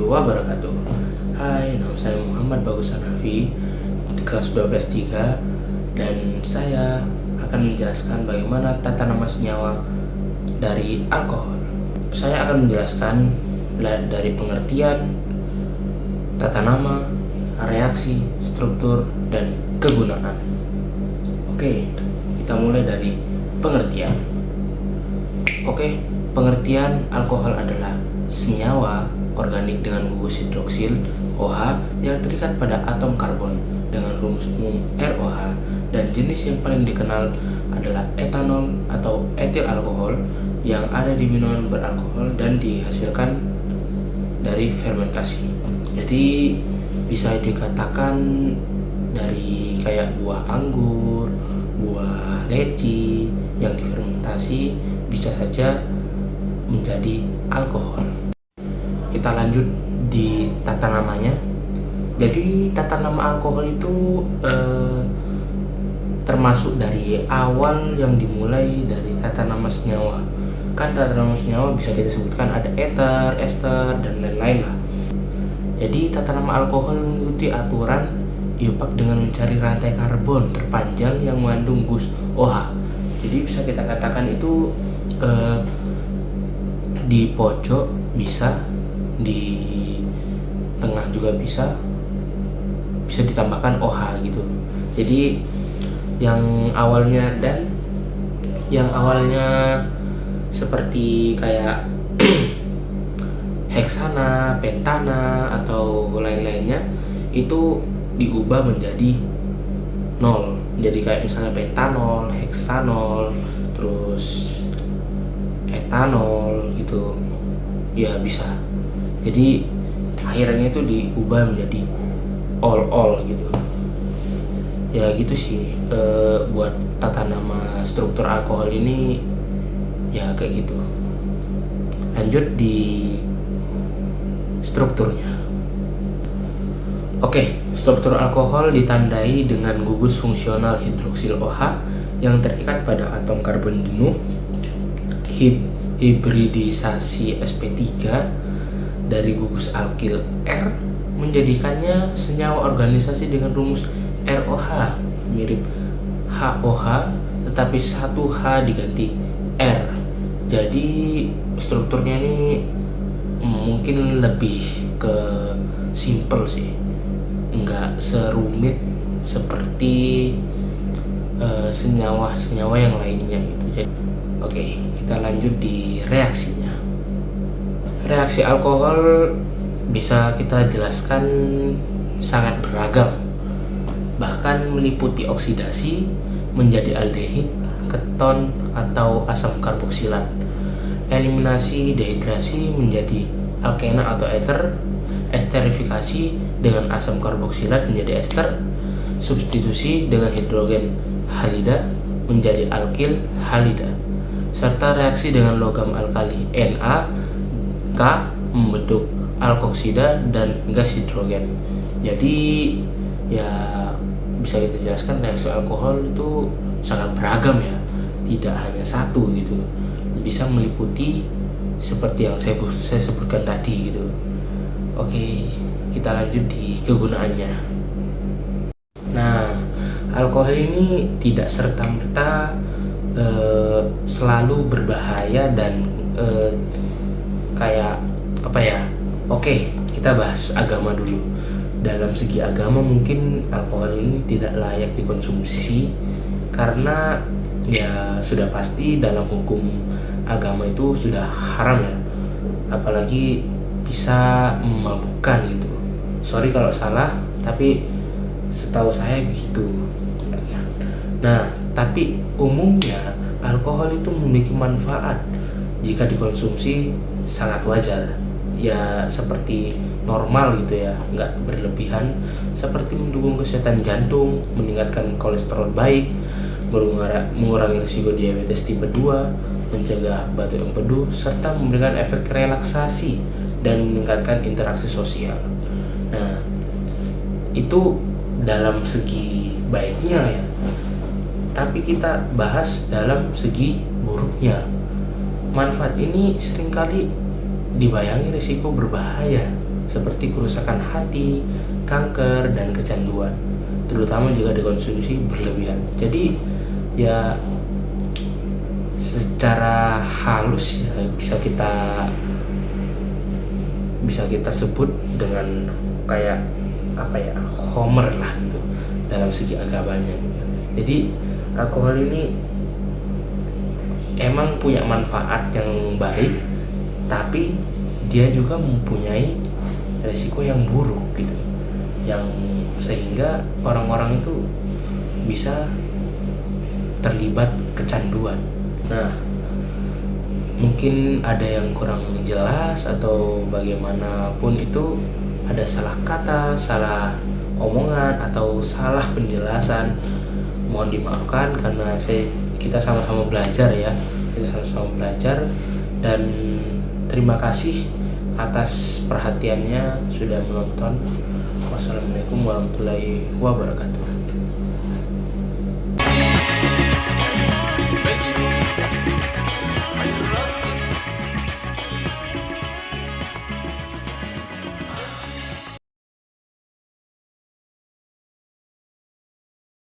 wabarakatuh. Hai, nama saya Muhammad Bagus Hanafi di kelas 12 3, dan saya akan menjelaskan bagaimana tata nama senyawa dari alkohol. Saya akan menjelaskan dari pengertian, tata nama, reaksi, struktur, dan kegunaan. Oke, kita mulai dari pengertian. Pengertian alkohol adalah senyawa organik dengan gugus hidroksil OH yang terikat pada atom karbon dengan rumus umum ROH, dan jenis yang paling dikenal adalah etanol atau etil alkohol yang ada di minuman beralkohol dan dihasilkan dari fermentasi. Jadi bisa dikatakan dari kayak buah anggur, buah leci yang difermentasi bisa saja menjadi alkohol. Kita lanjut di tata namanya. Jadi tata nama alkohol itu termasuk dari awal yang dimulai dari tata nama senyawa. Kan tata nama senyawa bisa kita sebutkan ada ether, ester, dan lain-lain lah. Jadi tata nama alkohol mengikuti aturan IUPAC dengan mencari rantai karbon terpanjang yang mengandung gus OH. Jadi bisa kita katakan itu di pojok bisa, di tengah juga bisa ditambahkan OH gitu. Jadi yang awalnya seperti kayak heksana, pentana, atau lain-lainnya itu diubah menjadi nol. Jadi kayak misalnya pentanol, heksanol, terus etanol gitu ya bisa. Jadi akhirnya itu diubah menjadi all gitu ya, gitu sih. Buat tata nama struktur alkohol ini ya kayak gitu. Lanjut di strukturnya. Struktur alkohol ditandai dengan gugus fungsional hidroksil OH yang terikat pada atom karbon jenuh, hibridisasi sp3 dari gugus alkil R menjadikannya senyawa organisasi dengan rumus ROH mirip HOH, tetapi satu H diganti R. Jadi strukturnya ini mungkin lebih ke simple sih, nggak serumit seperti senyawa yang lainnya gitu. Jadi, kita lanjut di reaksinya. Reaksi alkohol bisa kita jelaskan sangat beragam, bahkan meliputi oksidasi menjadi aldehid, keton, atau asam karboksilat, eliminasi dehidrasi menjadi alkena atau ether, esterifikasi dengan asam karboksilat menjadi ester, substitusi dengan hidrogen halida menjadi alkil halida, serta reaksi dengan logam alkali NaK membentuk alkoksida dan gas hidrogen. Jadi ya bisa kita jelaskan reaksi alkohol itu sangat beragam ya, tidak hanya satu gitu, bisa meliputi seperti yang saya sebutkan tadi gitu. Kita lanjut di kegunaannya. Nah, alkohol ini tidak serta-merta selalu berbahaya dan kayak apa ya. Kita bahas agama dulu. Dalam segi agama mungkin alkohol ini tidak layak dikonsumsi karena ya sudah pasti dalam hukum agama itu sudah haram ya, apalagi bisa memabukkan gitu. Sorry kalau salah, tapi setahu saya gitu. Nah, tapi umumnya alkohol itu memiliki manfaat jika dikonsumsi sangat wajar ya, seperti normal gitu ya, nggak berlebihan, seperti mendukung kesehatan jantung, meningkatkan kolesterol baik, mengurangi risiko diabetes tipe 2, mencegah batuk empedu, serta memberikan efek relaksasi dan meningkatkan interaksi sosial. Nah, itu dalam segi baiknya ya, tapi kita bahas dalam segi buruknya. Manfaat ini seringkali dibayangi risiko berbahaya seperti kerusakan hati, kanker, dan kecanduan, terutama jika dikonsumsi berlebihan. Jadi ya secara halus ya bisa kita sebut dengan kayak apa ya, Homer lah gitu dalam segi agamanya gitu. Jadi alkohol ini emang punya manfaat yang baik, tapi dia juga mempunyai resiko yang buruk gitu, yang sehingga orang-orang itu bisa terlibat kecanduan. Nah, mungkin ada yang kurang jelas atau bagaimanapun itu, ada salah kata, salah omongan, atau salah penjelasan, mohon dimaafkan karena kita sama-sama belajar ya, kita sama-sama belajar. Dan terima kasih atas perhatiannya sudah menonton. Wassalamualaikum warahmatullahi wabarakatuh.